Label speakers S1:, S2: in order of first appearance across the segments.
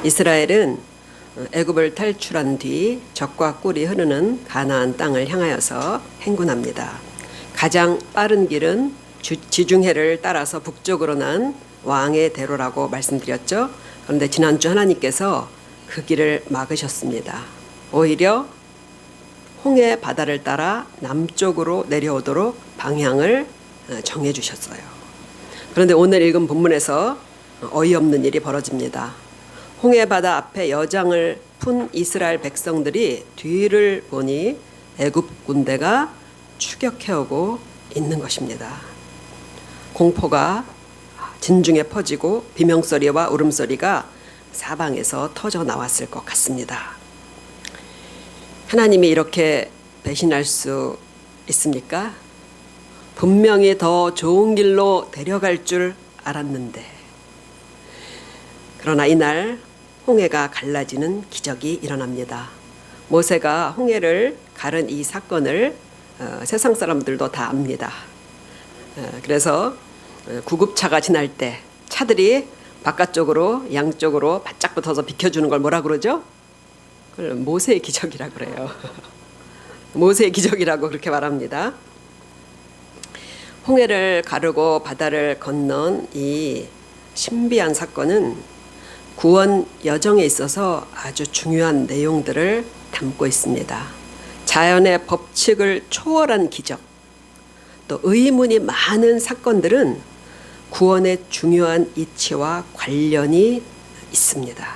S1: 이스라엘은 애굽을 탈출한 뒤 젖과 꿀이 흐르는 가나안 땅을 향하여서 행군합니다. 가장 빠른 길은 지중해를 따라서 북쪽으로 난 왕의 대로라고 말씀드렸죠. 그런데 지난주 하나님께서 그 길을 막으셨습니다. 오히려 홍해 바다를 따라 남쪽으로 내려오도록 방향을 정해 주셨어요. 그런데 오늘 읽은 본문에서 어이없는 일이 벌어집니다. 홍해 바다 앞에 여장을 푼 이스라엘 백성들이 뒤를 보니 애굽 군대가 추격해오고 있는 것입니다. 공포가 진중에 퍼지고 비명소리와 울음소리가 사방에서 터져 나왔을 것 같습니다. 하나님이 이렇게 배신할 수 있습니까? 분명히 더 좋은 길로 데려갈 줄 알았는데. 그러나 이날 홍해가 갈라지는 기적이 일어납니다. 모세가 홍해를 가른 이 사건을 세상 사람들도 다 압니다. 그래서 구급차가 지날 때 차들이 바깥쪽으로 양쪽으로 바짝 붙어서 비켜주는 걸 뭐라 그러죠? 그걸 모세의 기적이라고 그래요. 모세의 기적이라고 그렇게 말합니다. 홍해를 가르고 바다를 건넌 이 신비한 사건은 구원 여정에 있어서 아주 중요한 내용들을 담고 있습니다. 자연의 법칙을 초월한 기적, 또 의문이 많은 사건들은 구원의 중요한 이치와 관련이 있습니다.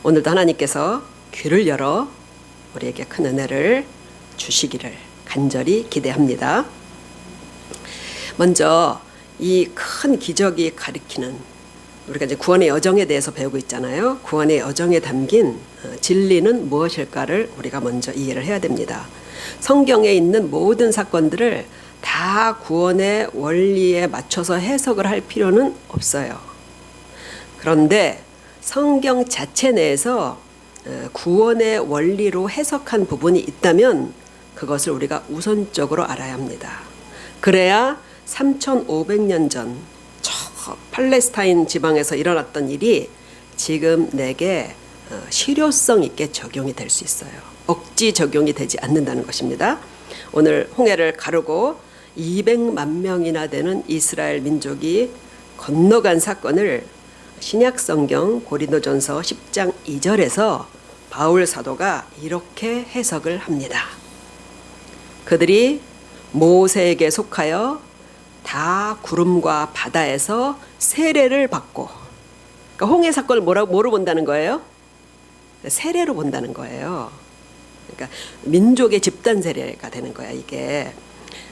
S1: 오늘도 하나님께서 귀를 열어 우리에게 큰 은혜를 주시기를 간절히 기대합니다. 먼저 이 큰 기적이 가리키는, 우리가 이제 구원의 여정에 대해서 배우고 있잖아요. 구원의 여정에 담긴 진리는 무엇일까를 우리가 먼저 이해를 해야 됩니다. 성경에 있는 모든 사건들을 다 구원의 원리에 맞춰서 해석을 할 필요는 없어요. 그런데 성경 자체 내에서 구원의 원리로 해석한 부분이 있다면 그것을 우리가 우선적으로 알아야 합니다. 그래야 3,500년 전 팔레스타인 지방에서 일어났던 일이 지금 내게 실효성 있게 적용이 될 수 있어요. 억지 적용이 되지 않는다는 것입니다. 오늘 홍해를 가르고 200만 명이나 되는 이스라엘 민족이 건너간 사건을 신약성경 고린도전서 10장 2절에서 바울 사도가 이렇게 해석을 합니다. 그들이 모세에게 속하여 다 구름과 바다에서 세례를 받고, 그러니까 홍해 사건을 뭐로 본다는 거예요? 세례로 본다는 거예요. 그러니까 민족의 집단 세례가 되는 거야. 이게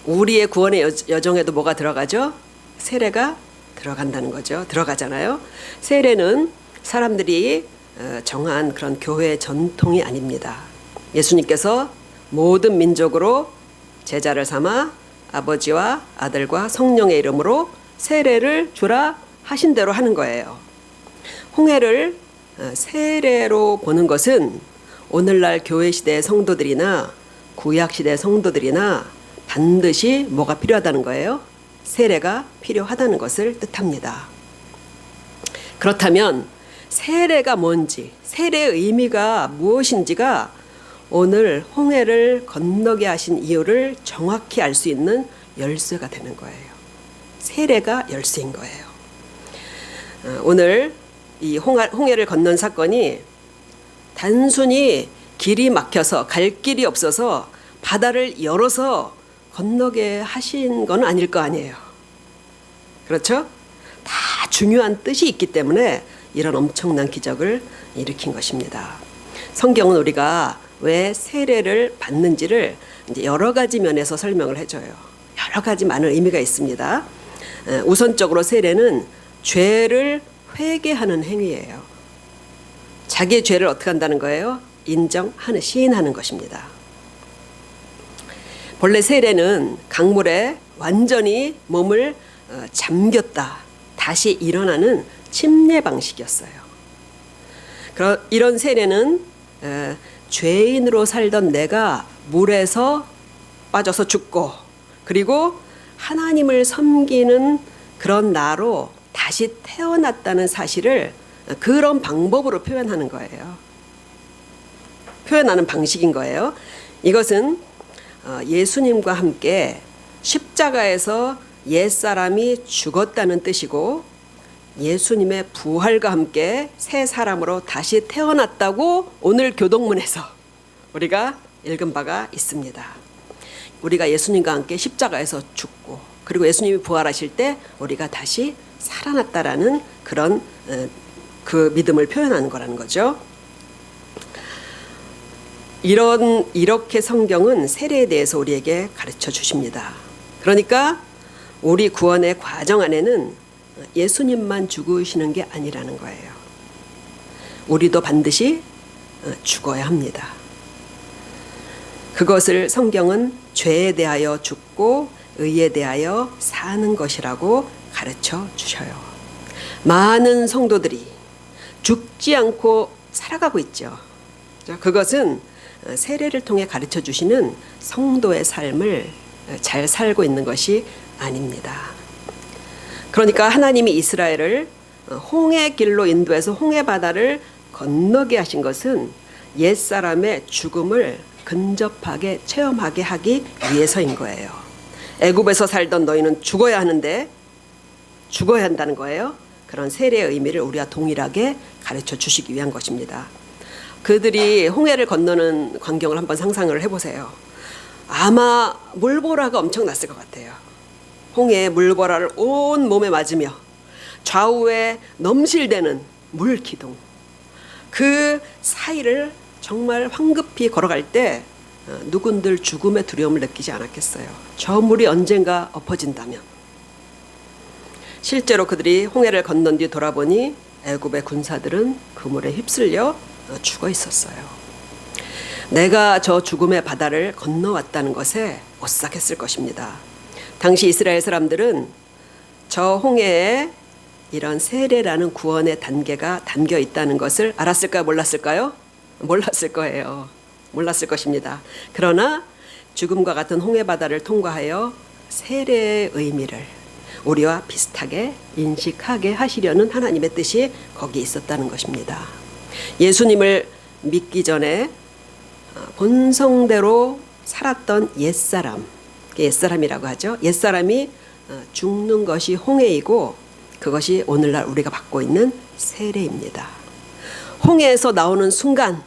S1: 우리의 구원의 여정에도 뭐가 들어가죠? 세례가 들어간다는 거죠. 들어가잖아요. 세례는 사람들이 정한 그런 교회 전통이 아닙니다. 예수님께서 모든 민족으로 제자를 삼아 아버지와 아들과 성령의 이름으로 세례를 주라 하신 대로 하는 거예요. 홍해를 세례로 보는 것은 오늘날 교회 시대의 성도들이나 구약 시대의 성도들이나 반드시 뭐가 필요하다는 거예요? 세례가 필요하다는 것을 뜻합니다. 그렇다면 세례가 뭔지, 세례의 의미가 무엇인지가 오늘 홍해를 건너게 하신 이유를 정확히 알 수 있는 열쇠가 되는 거예요. 세례가 열쇠인 거예요. 오늘 이 홍해를 건넌 사건이 단순히 길이 막혀서 갈 길이 없어서 바다를 열어서 건너게 하신 건 아닐 거 아니에요. 그렇죠? 다 중요한 뜻이 있기 때문에 이런 엄청난 기적을 일으킨 것입니다. 성경은 우리가 왜 세례를 받는지를 이제 여러 가지 면에서 설명을 해줘요. 여러 가지 많은 의미가 있습니다. 우선적으로 세례는 죄를 회개하는 행위예요. 자기의 죄를 어떻게 한다는 거예요? 시인하는 것입니다. 본래 세례는 강물에 완전히 몸을 잠겼다 다시 일어나는 침례 방식이었어요. 이런 세례는 죄인으로 살던 내가 물에서 빠져서 죽고, 그리고 하나님을 섬기는 그런 나로 다시 태어났다는 사실을 그런 방법으로 표현하는 거예요. 표현하는 방식인 거예요. 이것은 예수님과 함께 십자가에서 옛사람이 죽었다는 뜻이고 예수님의 부활과 함께 새 사람으로 다시 태어났다고 오늘 교동문에서 우리가 읽은 바가 있습니다. 우리가 예수님과 함께 십자가에서 죽고 그리고 예수님이 부활하실 때 우리가 다시 살아났다라는 그런 그 믿음을 표현하는 거라는 거죠. 이렇게 성경은 세례에 대해서 우리에게 가르쳐 주십니다. 그러니까 우리 구원의 과정 안에는 예수님만 죽으시는 게 아니라는 거예요. 우리도 반드시 죽어야 합니다. 그것을 성경은 죄에 대하여 죽고 의에 대하여 사는 것이라고 가르쳐 주셔요. 많은 성도들이 죽지 않고 살아가고 있죠. 그것은 세례를 통해 가르쳐 주시는 성도의 삶을 잘 살고 있는 것이 아닙니다. 그러니까 하나님이 이스라엘을 홍해 길로 인도해서 홍해 바다를 건너게 하신 것은 옛사람의 죽음을 근접하게 체험하게 하기 위해서인 거예요. 애굽에서 살던 너희는 죽어야 하는데 죽어야 한다는 거예요. 그런 세례의 의미를 우리와 동일하게 가르쳐 주시기 위한 것입니다. 그들이 홍해를 건너는 광경을 한번 상상을 해보세요. 아마 물보라가 엄청났을 것 같아요. 홍해의 물보라를 온 몸에 맞으며 좌우에 넘실대는 물기둥, 그 사이를 정말 황급히 걸어갈 때 누군들 죽음의 두려움을 느끼지 않았겠어요. 저 물이 언젠가 엎어진다면. 실제로 그들이 홍해를 건넌 뒤 돌아보니 애굽의 군사들은 그 물에 휩쓸려 죽어 있었어요. 내가 저 죽음의 바다를 건너왔다는 것에 오싹했을 것입니다. 당시 이스라엘 사람들은 저 홍해에 이런 세례라는 구원의 단계가 담겨 있다는 것을 알았을까요? 몰랐을까요? 몰랐을 거예요. 몰랐을 것입니다. 그러나 죽음과 같은 홍해 바다를 통과하여 세례의 의미를 우리와 비슷하게 인식하게 하시려는 하나님의 뜻이 거기에 있었다는 것입니다. 예수님을 믿기 전에 본성대로 살았던 옛사람, 옛사람이라고 하죠. 옛사람이 죽는 것이 홍해이고 그것이 오늘날 우리가 받고 있는 세례입니다. 홍해에서 나오는 순간,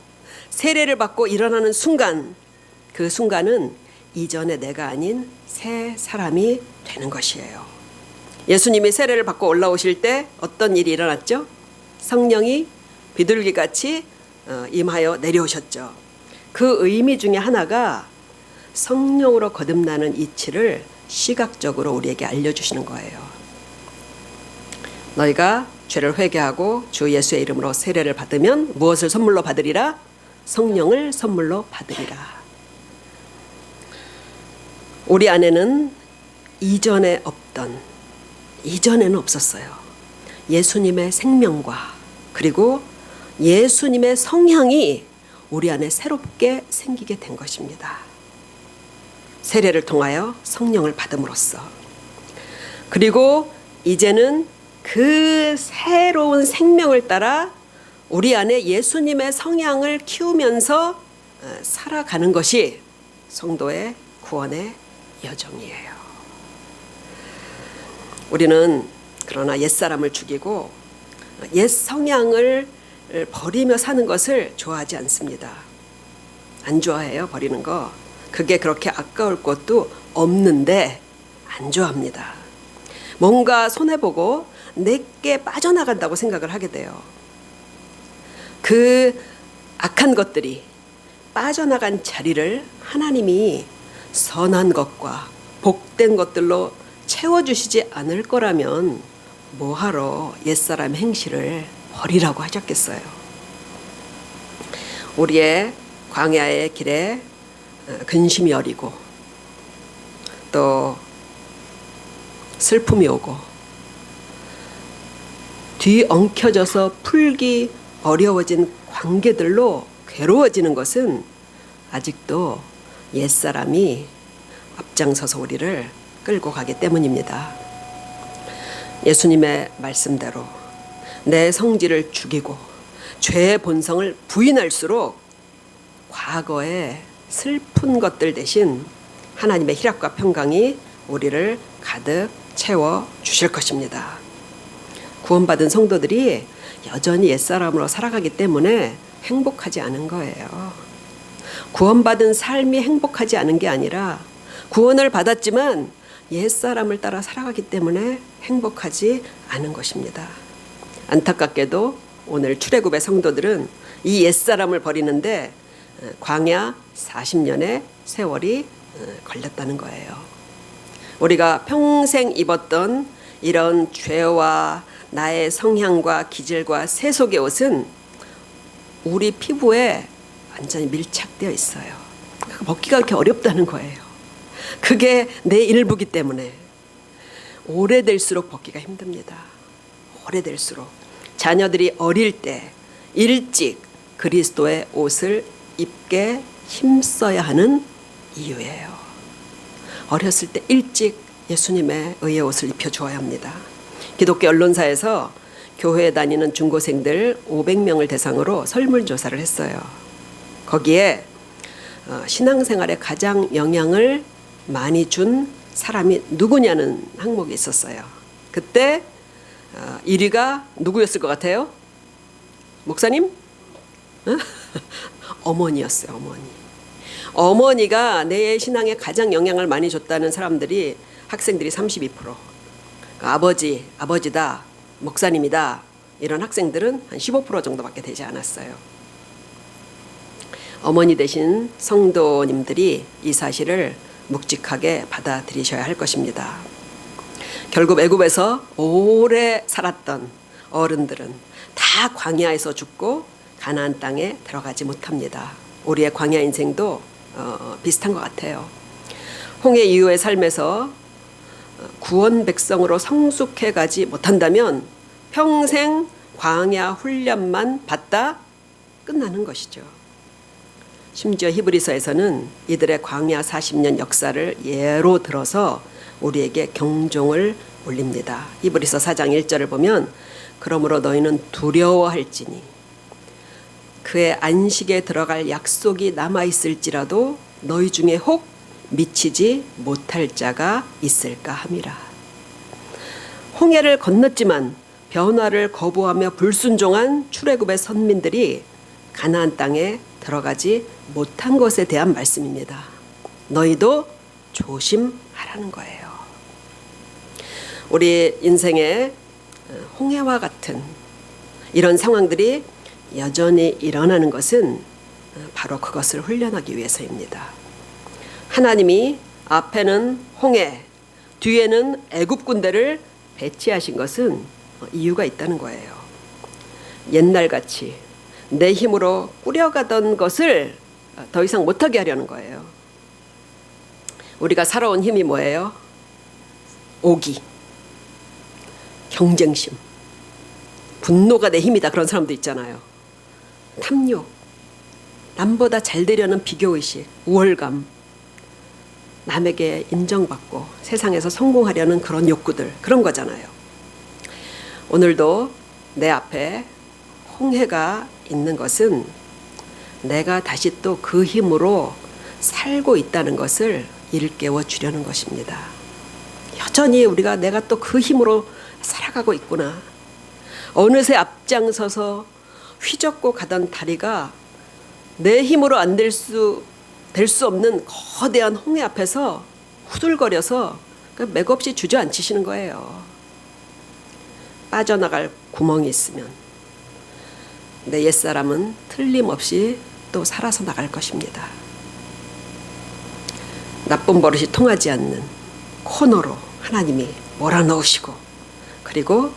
S1: 세례를 받고 일어나는 순간, 그 순간은 이전의 내가 아닌 새 사람이 되는 것이에요. 예수님이 세례를 받고 올라오실 때 어떤 일이 일어났죠? 성령이 비둘기같이 임하여 내려오셨죠. 그 의미 중에 하나가 성령으로 거듭나는 이치를 시각적으로 우리에게 알려주시는 거예요. 너희가 죄를 회개하고 주 예수의 이름으로 세례를 받으면 무엇을 선물로 받으리라? 성령을 선물로 받으리라. 우리 안에는 이전에는 없었어요. 예수님의 생명과 그리고 예수님의 성향이 우리 안에 새롭게 생기게 된 것입니다. 세례를 통하여 성령을 받음으로써. 그리고 이제는 그 새로운 생명을 따라 우리 안에 예수님의 성향을 키우면서 살아가는 것이 성도의 구원의 여정이에요. 우리는 그러나 옛사람을 죽이고 옛 성향을 버리며 사는 것을 좋아하지 않습니다. 안 좋아해요, 버리는 거. 그게 그렇게 아까울 것도 없는데 안 좋아합니다. 뭔가 손해보고 내게 빠져나간다고 생각을 하게 돼요. 그 악한 것들이 빠져나간 자리를 하나님이 선한 것과 복된 것들로 채워주시지 않을 거라면 뭐하러 옛사람 행실을 버리라고 하셨겠어요. 우리의 광야의 길에 근심이 어리고 또 슬픔이 오고 뒤엉켜져서 풀기 어려워진 관계들로 괴로워지는 것은 아직도 옛사람이 앞장서서 우리를 끌고 가기 때문입니다. 예수님의 말씀대로 내 성질을 죽이고 죄의 본성을 부인할수록 과거의 슬픈 것들 대신 하나님의 희락과 평강이 우리를 가득 채워 주실 것입니다. 구원받은 성도들이 여전히 옛사람으로 살아가기 때문에 행복하지 않은 거예요. 구원받은 삶이 행복하지 않은 게 아니라 구원을 받았지만 옛사람을 따라 살아가기 때문에 행복하지 않은 것입니다. 안타깝게도 오늘 출애굽의 성도들은 이 옛사람을 버리는데 광야 40년의 세월이 걸렸다는 거예요. 우리가 평생 입었던 이런 죄와 나의 성향과 기질과 세속의 옷은 우리 피부에 완전히 밀착되어 있어요. 벗기가 그렇게 어렵다는 거예요. 그게 내 일부기 때문에 오래될수록 벗기가 힘듭니다. 오래될수록 자녀들이 어릴 때 일찍 그리스도의 옷을 입게 힘써야 하는 이유예요. 어렸을 때 일찍 예수님의 의의 옷을 입혀주어야 합니다. 기독교 언론사에서 교회에 다니는 중고생들 500명을 대상으로 설문조사를 했어요. 거기에 신앙생활에 가장 영향을 많이 준 사람이 누구냐는 항목이 있었어요. 그때 1위가 누구였을 것 같아요? 목사님? 어머니였어요. 어머니가 내 신앙에 가장 영향을 많이 줬다는 사람들이 학생들이 32%. 아버지다, 목사님이다 이런 학생들은 한 15% 정도밖에 되지 않았어요. 어머니 되신 성도님들이 이 사실을 묵직하게 받아들이셔야 할 것입니다. 결국 애굽에서 오래 살았던 어른들은 다 광야에서 죽고 가나안 땅에 들어가지 못합니다. 우리의 광야 인생도 비슷한 것 같아요. 홍해 이후의 삶에서 구원 백성으로 성숙해 가지 못한다면 평생 광야 훈련만 받다 끝나는 것이죠. 심지어 히브리서에서는 이들의 광야 40년 역사를 예로 들어서 우리에게 경종을 울립니다. 히브리서 4장 1절을 보면 그러므로 너희는 두려워할지니 그의 안식에 들어갈 약속이 남아있을지라도 너희 중에 혹 미치지 못할 자가 있을까 함이라. 홍해를 건넜지만 변화를 거부하며 불순종한 출애굽의 선민들이 가나안 땅에 들어가지 못한 것에 대한 말씀입니다. 너희도 조심하라는 거예요. 우리 인생에 홍해와 같은 이런 상황들이 여전히 일어나는 것은 바로 그것을 훈련하기 위해서입니다. 하나님이 앞에는 홍해, 뒤에는 애굽 군대를 배치하신 것은 이유가 있다는 거예요. 옛날같이 내 힘으로 꾸려가던 것을 더 이상 못하게 하려는 거예요. 우리가 살아온 힘이 뭐예요? 오기, 경쟁심, 분노가 내 힘이다 그런 사람도 있잖아요. 탐욕, 남보다 잘 되려는 비교의식, 우월감, 남에게 인정받고 세상에서 성공하려는 그런 욕구들, 그런 거잖아요. 오늘도 내 앞에 홍해가 있는 것은 내가 다시 또 그 힘으로 살고 있다는 것을 일깨워 주려는 것입니다. 여전히 우리가 내가 또 그 힘으로 살아가고 있구나. 어느새 앞장서서 휘젓고 가던 다리가 내 힘으로 안 될 수 없는 거대한 홍해 앞에서 후들거려서 맥없이 주저앉히시는 거예요. 빠져나갈 구멍이 있으면 내 옛사람은 틀림없이 또 살아서 나갈 것입니다. 나쁜 버릇이 통하지 않는 코너로 하나님이 몰아넣으시고 그리고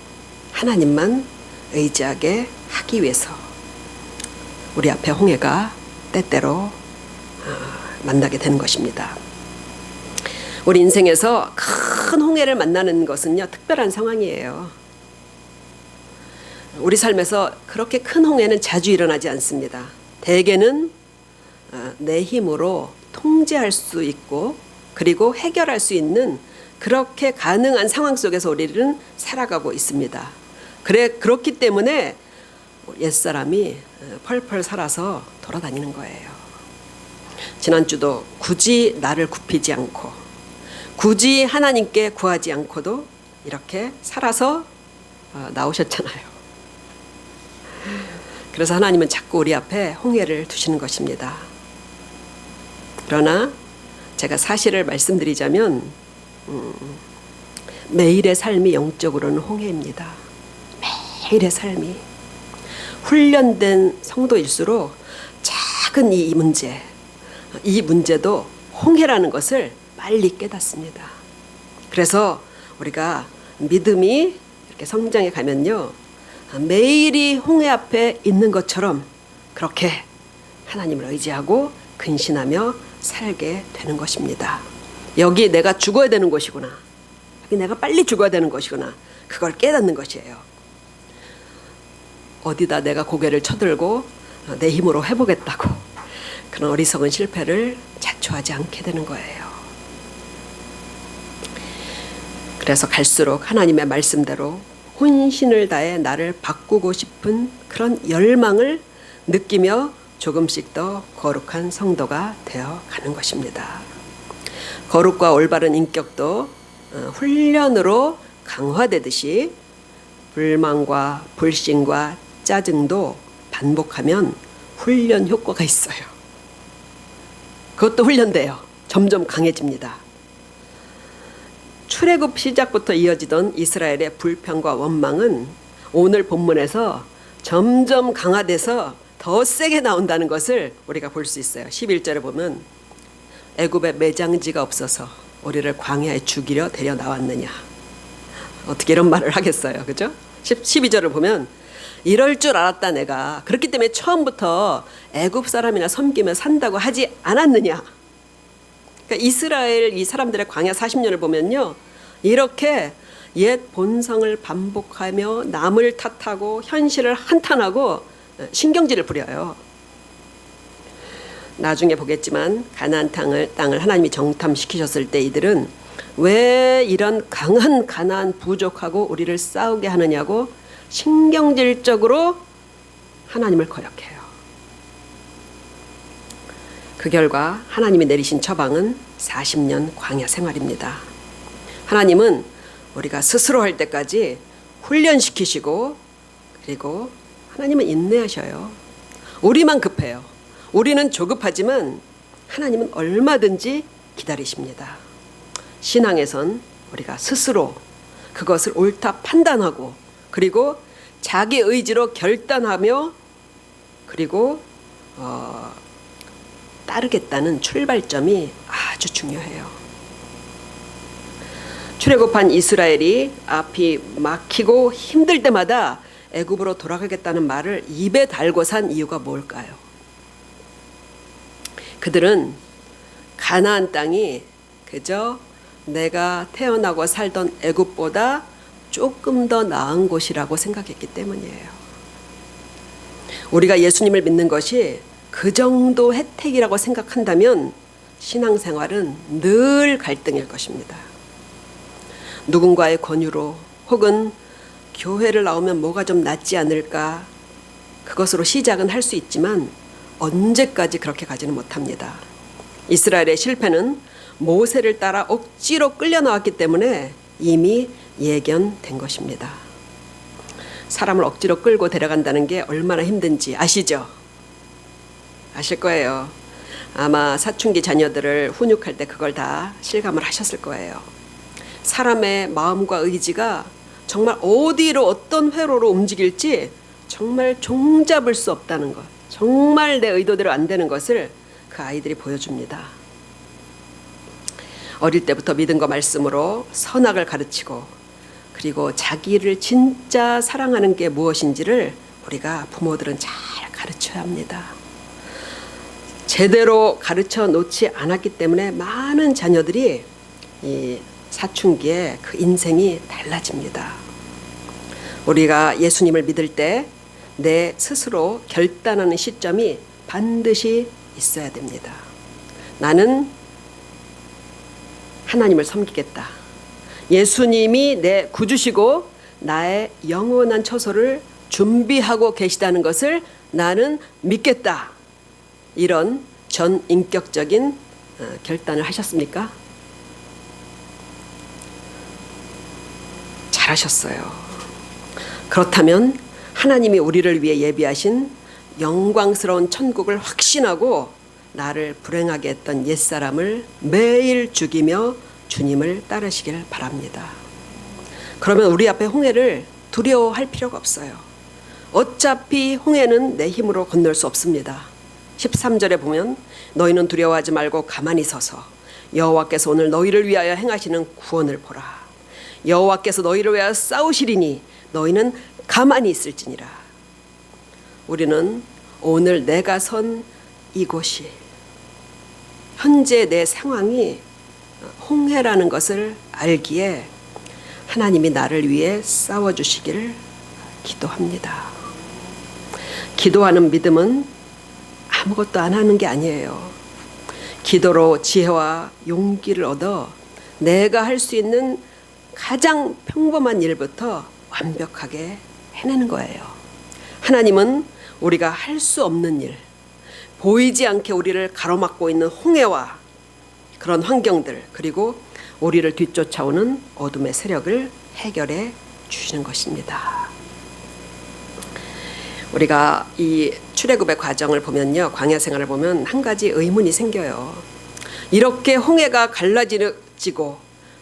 S1: 하나님만 의지하게 하기 위해서 우리 앞에 홍해가 때때로 만나게 되는 것입니다. 우리 인생에서 큰 홍해를 만나는 것은요, 특별한 상황이에요. 우리 삶에서 그렇게 큰 홍해는 자주 일어나지 않습니다. 대개는 내 힘으로 통제할 수 있고 그리고 해결할 수 있는 그렇게 가능한 상황 속에서 우리는 살아가고 있습니다. 그렇기 때문에 옛사람이 펄펄 살아서 돌아다니는 거예요. 지난주도 굳이 나를 굽히지 않고 굳이 하나님께 구하지 않고도 이렇게 살아서 나오셨잖아요. 그래서 하나님은 자꾸 우리 앞에 홍해를 두시는 것입니다. 그러나 제가 사실을 말씀드리자면 매일의 삶이 영적으로는 홍해입니다. 매일의 삶이 훈련된 성도일수록 작은 이 문제도 홍해라는 것을 빨리 깨닫습니다. 그래서 우리가 믿음이 이렇게 성장해 가면요, 매일이 홍해 앞에 있는 것처럼 그렇게 하나님을 의지하고 근신하며 살게 되는 것입니다. 여기 내가 죽어야 되는 곳이구나, 여기 내가 빨리 죽어야 되는 것이구나, 그걸 깨닫는 것이에요. 어디다 내가 고개를 쳐들고 내 힘으로 해보겠다고 그런 어리석은 실패를 자초하지 않게 되는 거예요. 그래서 갈수록 하나님의 말씀대로 혼신을 다해 나를 바꾸고 싶은 그런 열망을 느끼며 조금씩 더 거룩한 성도가 되어 가는 것입니다. 거룩과 올바른 인격도 훈련으로 강화되듯이 불만과 불신과 짜증도 반복하면 훈련 효과가 있어요. 그것도 훈련돼요. 점점 강해집니다. 출애굽 시작부터 이어지던 이스라엘의 불평과 원망은 오늘 본문에서 점점 강화돼서 더 세게 나온다는 것을 우리가 볼 수 있어요. 11절에 보면 애굽에 매장지가 없어서 우리를 광야에 죽이려 데려 나왔느냐. 어떻게 이런 말을 하겠어요. 그죠? 12절을 보면 이럴 줄 알았다 내가. 그렇기 때문에 처음부터 애굽 사람이나 섬기며 산다고 하지 않았느냐. 그러니까 이스라엘 이 사람들의 광야 40년을 보면요, 이렇게 옛 본성을 반복하며 남을 탓하고 현실을 한탄하고 신경질을 부려요. 나중에 보겠지만 가나안 땅을 하나님이 정탐시키셨을 때 이들은 왜 이런 강한 가나안 부족하고 우리를 싸우게 하느냐고 신경질적으로 하나님을 거역해요. 그 결과 하나님이 내리신 처방은 40년 광야 생활입니다. 하나님은 우리가 스스로 할 때까지 훈련시키시고, 그리고 하나님은 인내하셔요. 우리만 급해요. 우리는 조급하지만 하나님은 얼마든지 기다리십니다. 신앙에선 우리가 스스로 그것을 옳다 판단하고, 그리고 자기 의지로 결단하며, 그리고 따르겠다는 출발점이 아주 중요해요. 출애굽한 이스라엘이 앞이 막히고 힘들 때마다 애굽으로 돌아가겠다는 말을 입에 달고 산 이유가 뭘까요? 그들은 가나안 땅이 그저 내가 태어나고 살던 애굽보다 조금 더 나은 곳이라고 생각했기 때문이에요. 우리가 예수님을 믿는 것이 그 정도 혜택이라고 생각한다면 신앙생활은 늘 갈등일 것입니다. 누군가의 권유로 혹은 교회를 나오면 뭐가 좀 낫지 않을까, 그것으로 시작은 할 수 있지만 언제까지 그렇게 가지는 못합니다. 이스라엘의 실패는 모세를 따라 억지로 끌려 나왔기 때문에 이미 예견된 것입니다. 사람을 억지로 끌고 데려간다는 게 얼마나 힘든지 아시죠? 아실 거예요. 아마 사춘기 자녀들을 훈육할 때 그걸 다 실감을 하셨을 거예요. 사람의 마음과 의지가 정말 어디로 어떤 회로로 움직일지 정말 종잡을 수 없다는 것, 정말 내 의도대로 안 되는 것을 그 아이들이 보여줍니다. 어릴 때부터 믿음과 말씀으로 선악을 가르치고, 그리고 자기를 진짜 사랑하는 게 무엇인지를 우리가 부모들은 잘 가르쳐야 합니다. 제대로 가르쳐 놓지 않았기 때문에 많은 자녀들이 이 사춘기에 그 인생이 달라집니다. 우리가 예수님을 믿을 때 내 스스로 결단하는 시점이 반드시 있어야 됩니다. 나는 하나님을 섬기겠다. 예수님이 내 구주시고 나의 영원한 처소를 준비하고 계시다는 것을 나는 믿겠다. 이런 전인격적인 결단을 하셨습니까? 잘하셨어요. 그렇다면 하나님이 우리를 위해 예비하신 영광스러운 천국을 확신하고 나를 불행하게 했던 옛사람을 매일 죽이며 주님을 따르시길 바랍니다. 그러면 우리 앞에 홍해를 두려워할 필요가 없어요. 어차피 홍해는 내 힘으로 건널 수 없습니다. 13절에 보면 너희는 두려워하지 말고 가만히 서서 여호와께서 오늘 너희를 위하여 행하시는 구원을 보라. 여호와께서 너희를 위하여 싸우시리니 너희는 가만히 있을지니라. 우리는 오늘 내가 선 이곳이 현재 내 상황이 홍해라는 것을 알기에 하나님이 나를 위해 싸워주시기를 기도합니다. 기도하는 믿음은 아무것도 안 하는 게 아니에요. 기도로 지혜와 용기를 얻어 내가 할 수 있는 가장 평범한 일부터 완벽하게 해내는 거예요. 하나님은 우리가 할 수 없는 일, 보이지 않게 우리를 가로막고 있는 홍해와 그런 환경들, 그리고 우리를 뒤쫓아오는 어둠의 세력을 해결해 주시는 것입니다. 우리가 이 출애굽의 과정을 보면요, 광야 생활을 보면 한 가지 의문이 생겨요. 이렇게 홍해가 갈라지고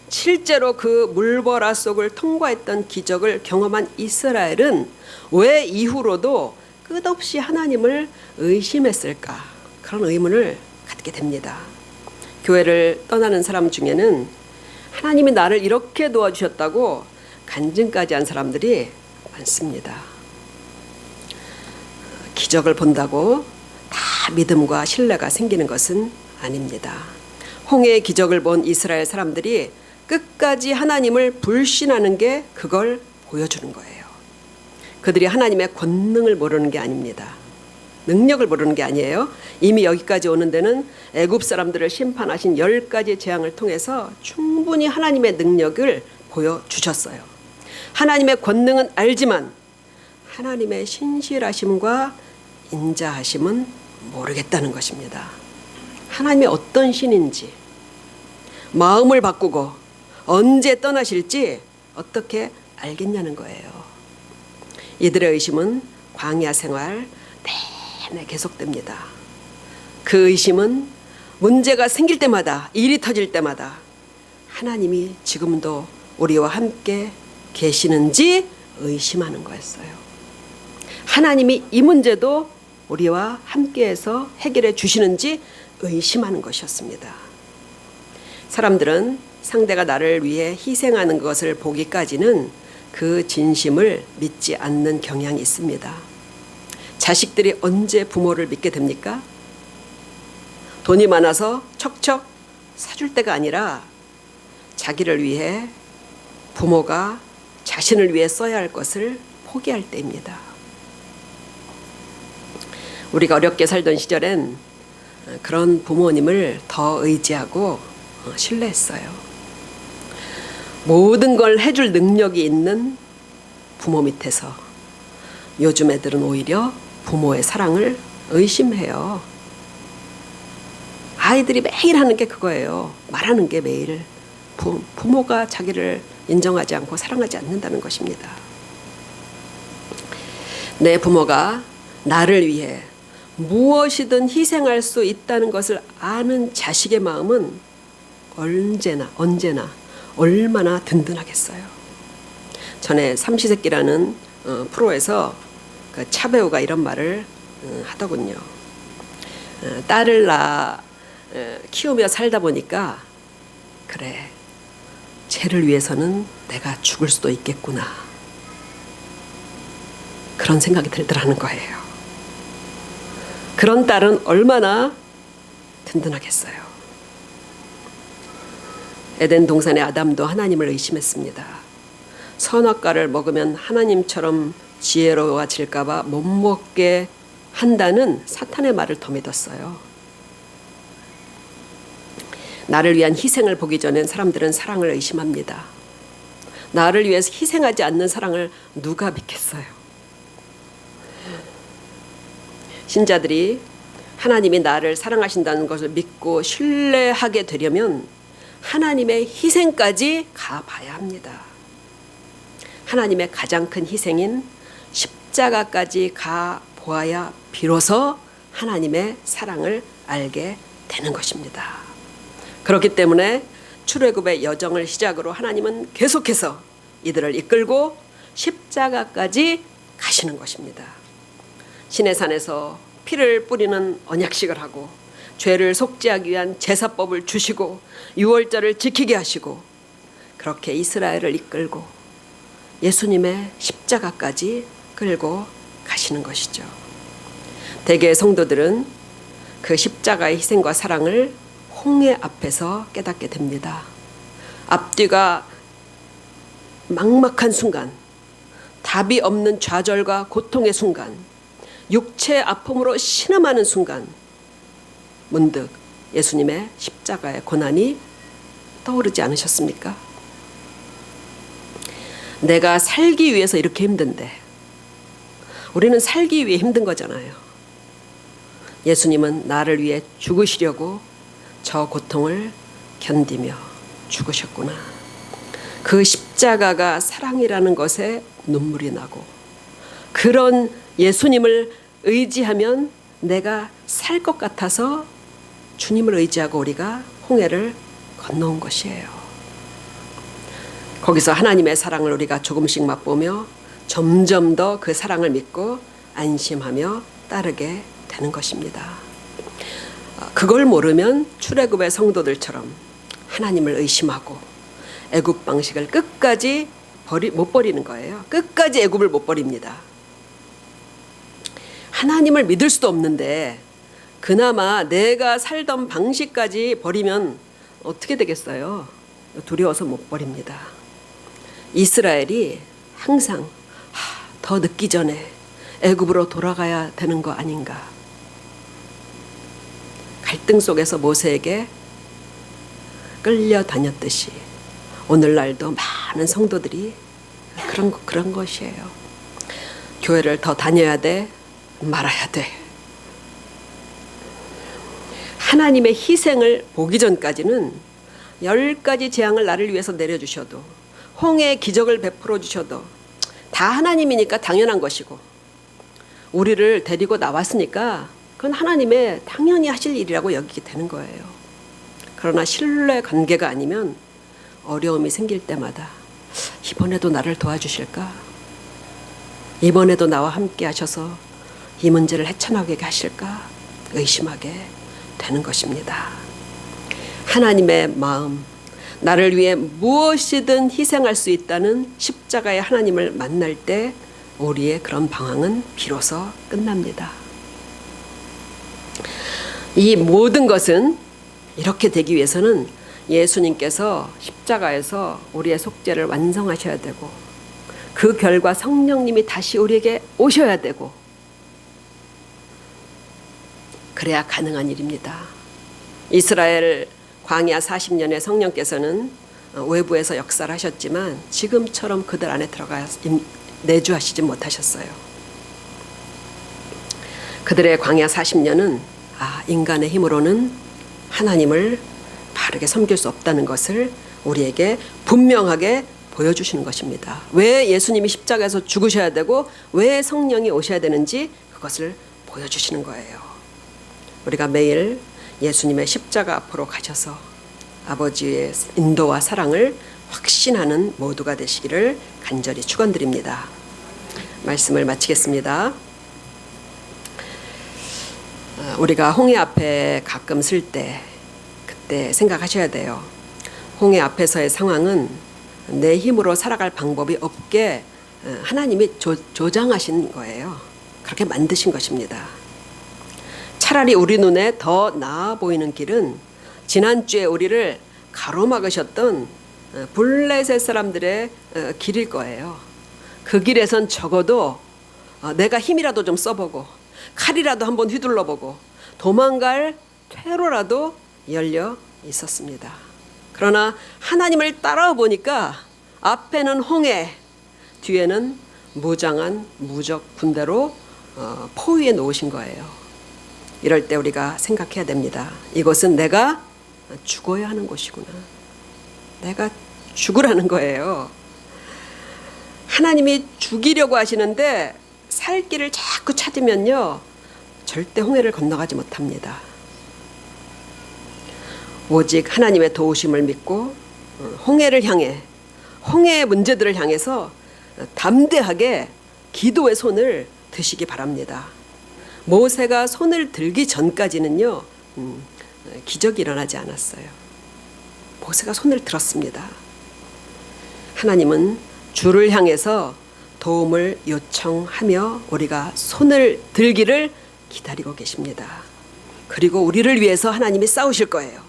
S1: 실제로 그 물보라 속을 통과했던 기적을 경험한 이스라엘은 왜 이후로도 끝없이 하나님을 의심했을까? 그런 의문을 갖게 됩니다. 교회를 떠나는 사람 중에는 하나님이 나를 이렇게 도와주셨다고 간증까지 한 사람들이 많습니다. 기적을 본다고 다 믿음과 신뢰가 생기는 것은 아닙니다. 홍해의 기적을 본 이스라엘 사람들이 끝까지 하나님을 불신하는 게 그걸 보여주는 거예요. 그들이 하나님의 권능을 모르는 게 아닙니다. 능력을 모르는 게 아니에요. 이미 여기까지 오는 데는 애굽 사람들을 심판하신 10가지 재앙을 통해서 충분히 하나님의 능력을 보여주셨어요. 하나님의 권능은 알지만 하나님의 신실하심과 인자하심은 모르겠다는 것입니다. 하나님이 어떤 신인지, 마음을 바꾸고 언제 떠나실지 어떻게 알겠냐는 거예요. 이들의 의심은 광야 생활 내내 계속됩니다. 그 의심은 문제가 생길 때마다, 일이 터질 때마다 하나님이 지금도 우리와 함께 계시는지 의심하는 거였어요. 하나님이 이 문제도 우리와 함께해서 해결해 주시는지 의심하는 것이었습니다. 사람들은 상대가 나를 위해 희생하는 것을 보기까지는 그 진심을 믿지 않는 경향이 있습니다. 자식들이 언제 부모를 믿게 됩니까? 돈이 많아서 척척 사줄 때가 아니라 자기를 위해, 부모가 자신을 위해 써야 할 것을 포기할 때입니다. 우리가 어렵게 살던 시절엔 그런 부모님을 더 의지하고 신뢰했어요. 모든 걸 해줄 능력이 있는 부모 밑에서 요즘 애들은 오히려 부모의 사랑을 의심해요. 아이들이 매일 하는 게 그거예요. 말하는 게 매일 부모가 자기를 인정하지 않고 사랑하지 않는다는 것입니다. 내 부모가 나를 위해 무엇이든 희생할 수 있다는 것을 아는 자식의 마음은 언제나 얼마나 든든하겠어요. 전에 삼시세끼라는 프로에서 그 차배우가 이런 말을 하더군요. 딸을 키우며 살다 보니까 그래, 쟤를 위해서는 내가 죽을 수도 있겠구나, 그런 생각이 들더라는 거예요. 그런 딸은 얼마나 든든하겠어요. 에덴 동산의 아담도 하나님을 의심했습니다. 선악과를 먹으면 하나님처럼 지혜로워질까 봐 못 먹게 한다는 사탄의 말을 더 믿었어요. 나를 위한 희생을 보기 전엔 사람들은 사랑을 의심합니다. 나를 위해서 희생하지 않는 사랑을 누가 믿겠어요? 신자들이 하나님이 나를 사랑하신다는 것을 믿고 신뢰하게 되려면 하나님의 희생까지 가봐야 합니다. 하나님의 가장 큰 희생인 십자가까지 가보아야 비로소 하나님의 사랑을 알게 되는 것입니다. 그렇기 때문에 출애굽의 여정을 시작으로 하나님은 계속해서 이들을 이끌고 십자가까지 가시는 것입니다. 시내산에서 피를 뿌리는 언약식을 하고 죄를 속죄하기 위한 제사법을 주시고 유월절을 지키게 하시고 그렇게 이스라엘을 이끌고 예수님의 십자가까지 끌고 가시는 것이죠. 대개의 성도들은 그 십자가의 희생과 사랑을 홍해 앞에서 깨닫게 됩니다. 앞뒤가 막막한 순간, 답이 없는 좌절과 고통의 순간, 육체의 아픔으로 신음하는 순간 문득 예수님의 십자가의 고난이 떠오르지 않으셨습니까? 내가 살기 위해서 이렇게 힘든데 우리는 살기 위해 힘든 거잖아요. 예수님은 나를 위해 죽으시려고 저 고통을 견디며 죽으셨구나. 그 십자가가 사랑이라는 것에 눈물이 나고 그런 예수님을 의지하면 내가 살 것 같아서 주님을 의지하고 우리가 홍해를 건너온 것이에요. 거기서 하나님의 사랑을 우리가 조금씩 맛보며 점점 더 그 사랑을 믿고 안심하며 따르게 되는 것입니다. 그걸 모르면 출애굽의 성도들처럼 하나님을 의심하고 애굽 방식을 끝까지 못 버리는 거예요. 끝까지 애굽을 못 버립니다. 하나님을 믿을 수도 없는데 그나마 내가 살던 방식까지 버리면 어떻게 되겠어요? 두려워서 못 버립니다. 이스라엘이 항상 더 늦기 전에 애굽으로 돌아가야 되는 거 아닌가. 갈등 속에서 모세에게 끌려다녔듯이 오늘날도 많은 성도들이 그런 것이에요. 교회를 더 다녀야 돼, 말아야 돼. 하나님의 희생을 보기 전까지는 10가지 재앙을 나를 위해서 내려주셔도 홍해의 기적을 베풀어 주셔도 다 하나님이니까 당연한 것이고 우리를 데리고 나왔으니까 그건 하나님의 당연히 하실 일이라고 여기게 되는 거예요. 그러나 신뢰 관계가 아니면 어려움이 생길 때마다 이번에도 나를 도와주실까? 이번에도 나와 함께 하셔서 이 문제를 헤쳐나가게 하실까? 의심하게 되는 것입니다. 하나님의 마음, 나를 위해 무엇이든 희생할 수 있다는 십자가의 하나님을 만날 때 우리의 그런 방황은 비로소 끝납니다. 이 모든 것은 이렇게 되기 위해서는 예수님께서 십자가에서 우리의 속죄를 완성하셔야 되고 그 결과 성령님이 다시 우리에게 오셔야 되고 그래야 가능한 일입니다. 이스라엘 광야 40년의 성령께서는 외부에서 역사를 하셨지만 지금처럼 그들 안에 들어가 내주하시지 못하셨어요. 그들의 광야 40년은 인간의 힘으로는 하나님을 바르게 섬길 수 없다는 것을 우리에게 분명하게 보여주시는 것입니다. 왜 예수님이 십자가에서 죽으셔야 되고 왜 성령이 오셔야 되는지 그것을 보여주시는 거예요. 우리가 매일 예수님의 십자가 앞으로 가셔서 아버지의 인도와 사랑을 확신하는 모두가 되시기를 간절히 축원드립니다. 말씀을 마치겠습니다. 우리가 홍해 앞에 가끔 쓸 때 그때 생각하셔야 돼요. 홍해 앞에서의 상황은 내 힘으로 살아갈 방법이 없게 하나님이 조장하신 거예요. 그렇게 만드신 것입니다. 차라리 우리 눈에 더 나아 보이는 길은 지난주에 우리를 가로막으셨던 블레셋 사람들의 길일 거예요. 그 길에선 적어도 내가 힘이라도 좀 써보고 칼이라도 한번 휘둘러보고 도망갈 퇴로라도 열려 있었습니다. 그러나 하나님을 따라와 보니까 앞에는 홍해, 뒤에는 무장한 무적 군대로 포위해 놓으신 거예요. 이럴 때 우리가 생각해야 됩니다. 이곳은 내가 죽어야 하는 곳이구나. 내가 죽으라는 거예요. 하나님이 죽이려고 하시는데 살 길을 자꾸 찾으면요, 절대 홍해를 건너가지 못합니다. 오직 하나님의 도우심을 믿고 홍해를 향해, 홍해의 문제들을 향해서 담대하게 기도의 손을 드시기 바랍니다. 모세가 손을 들기 전까지는요, 기적이 일어나지 않았어요. 모세가 손을 들었습니다. 하나님은 주를 향해서 도움을 요청하며 우리가 손을 들기를 기다리고 계십니다. 그리고 우리를 위해서 하나님이 싸우실 거예요.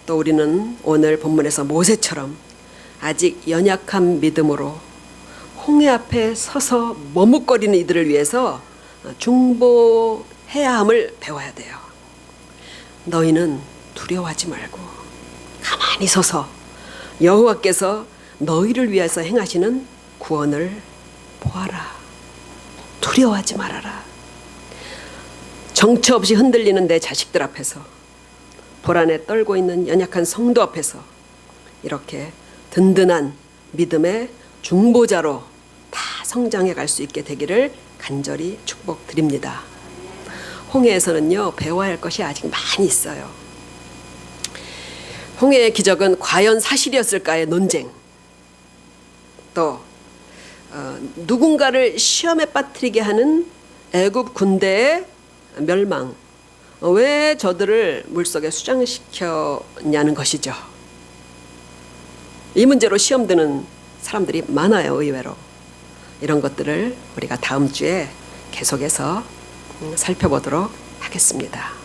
S1: 또 우리는 오늘 본문에서 모세처럼 아직 연약한 믿음으로 홍해 앞에 서서 머뭇거리는 이들을 위해서 중보해야 함을 배워야 돼요. 너희는 두려워하지 말고 가만히 서서 여호와께서 너희를 위해서 행하시는 구원을 보아라. 두려워하지 말아라. 정처 없이 흔들리는 내 자식들 앞에서, 불안에 떨고 있는 연약한 성도 앞에서 이렇게 든든한 믿음의 중보자로 다 성장해 갈 수 있게 되기를 간절히 축복드립니다. 홍해에서는요, 배워야 할 것이 아직 많이 있어요. 홍해의 기적은 과연 사실이었을까의 논쟁, 또 누군가를 시험에 빠뜨리게 하는 애굽 군대의 멸망, 왜 저들을 물속에 수장시켰냐는 것이죠. 이 문제로 시험 드는 사람들이 많아요, 의외로. 이런 것들을 우리가 다음 주에 계속해서 살펴보도록 하겠습니다.